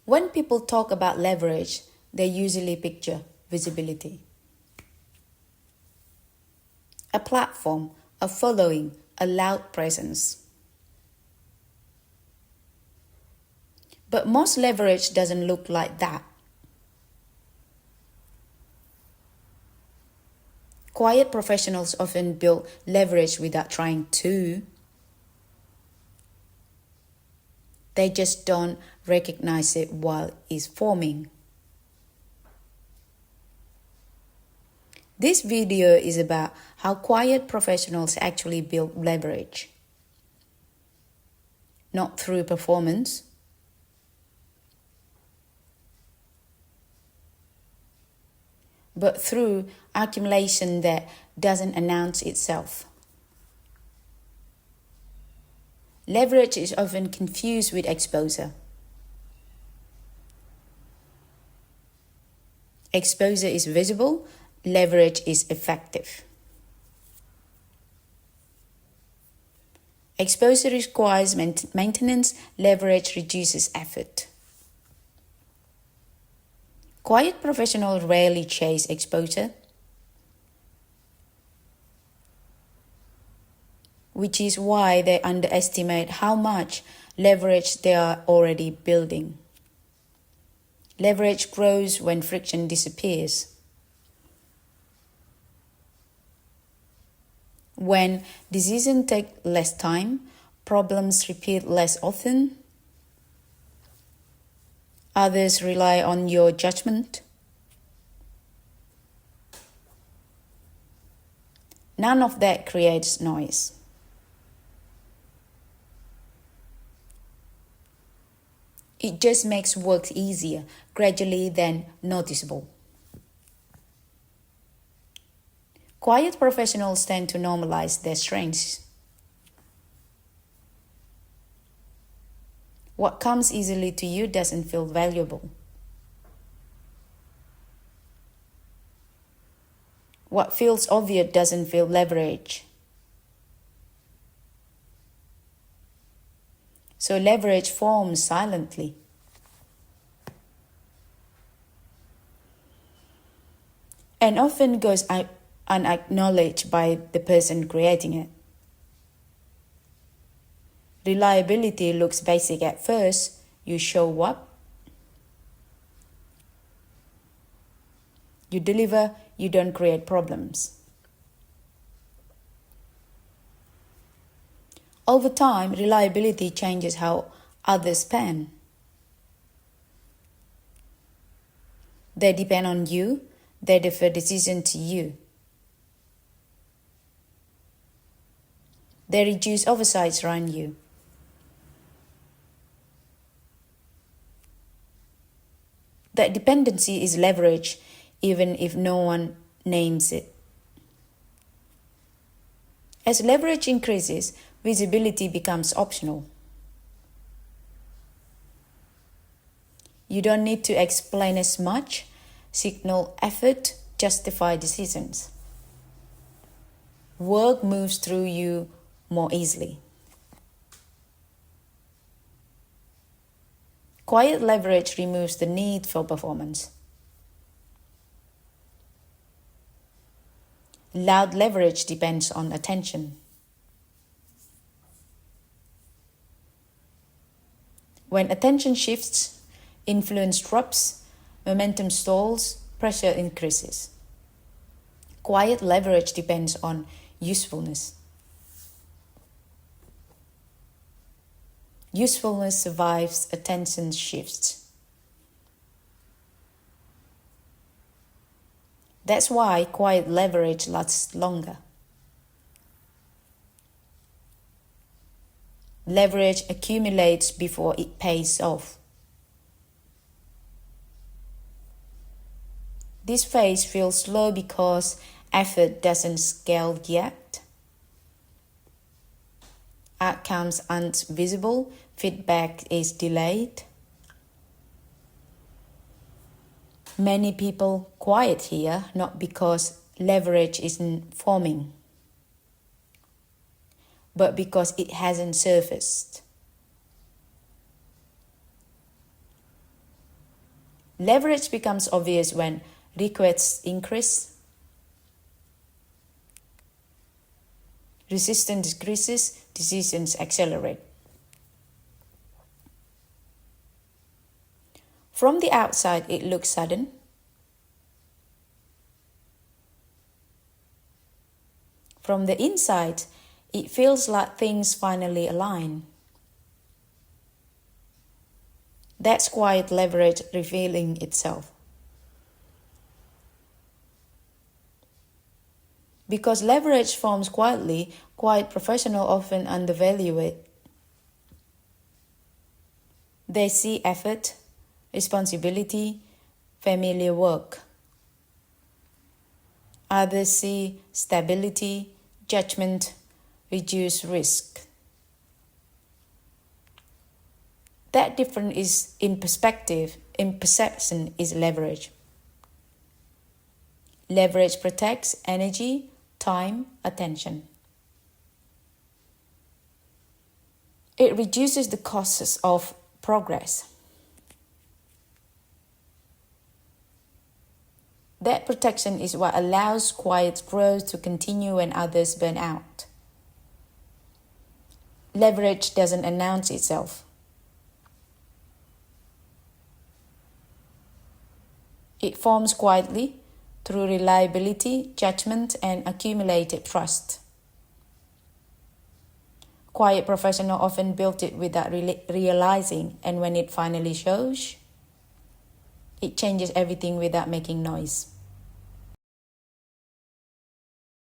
When people talk about leverage, they usually picture visibility. A platform, a following, a loud presence. But most leverage doesn't look like that. Quiet professionals often build leverage without trying to. They just don't recognize it while it's forming. This video is about how quiet professionals actually build leverage. Not through performance, but through accumulation that doesn't announce itself. Leverage is often confused with exposure. Exposure is visible, leverage is effective. Exposure requires maintenance, leverage reduces effort. Quiet professionals rarely chase exposure, which is why they underestimate how much leverage they are already building. Leverage grows when friction disappears. When decisions take less time, problems repeat less often, others rely on your judgment. None of that creates noise. It just makes work easier, gradually then noticeable. Quiet professionals tend to normalize their strengths. What comes easily to you doesn't feel valuable. What feels obvious doesn't feel leverage. So leverage forms silently. And often goes unacknowledged by the person creating it. Reliability looks basic at first. You show up, you deliver, you don't create problems. Over time, reliability changes how others plan. They depend on you, they defer decisions to you. They reduce oversights around you. That dependency is leverage, even if no one names it. As leverage increases, visibility becomes optional. You don't need to explain as much, signal effort, justify decisions. Work moves through you more easily. Quiet leverage removes the need for performance. Loud leverage depends on attention. When attention shifts, influence drops, momentum stalls, pressure increases. Quiet leverage depends on usefulness. Usefulness survives attention shifts. That's why quiet leverage lasts longer. Leverage accumulates before it pays off. This phase feels slow because effort doesn't scale yet. Outcomes aren't visible, feedback is delayed. Many people quiet here not because leverage isn't forming, but because it hasn't surfaced. Leverage becomes obvious when requests increase, resistance decreases, decisions accelerate. From the outside, it looks sudden. From the inside, it feels like things finally align. That's quiet leverage revealing itself. Because leverage forms quietly, quiet professionals often undervalue it. They see effort, responsibility, familiar work. Others see stability, judgment, reduced risk. That difference is in perspective, in perception is leverage. Leverage protects energy, time, attention. It reduces the costs of progress. That protection is what allows quiet growth to continue when others burn out. Leverage doesn't announce itself. It forms quietly through reliability, judgment, and accumulated trust. Quiet professionals often build it without realizing, and when it finally shows, it changes everything without making noise.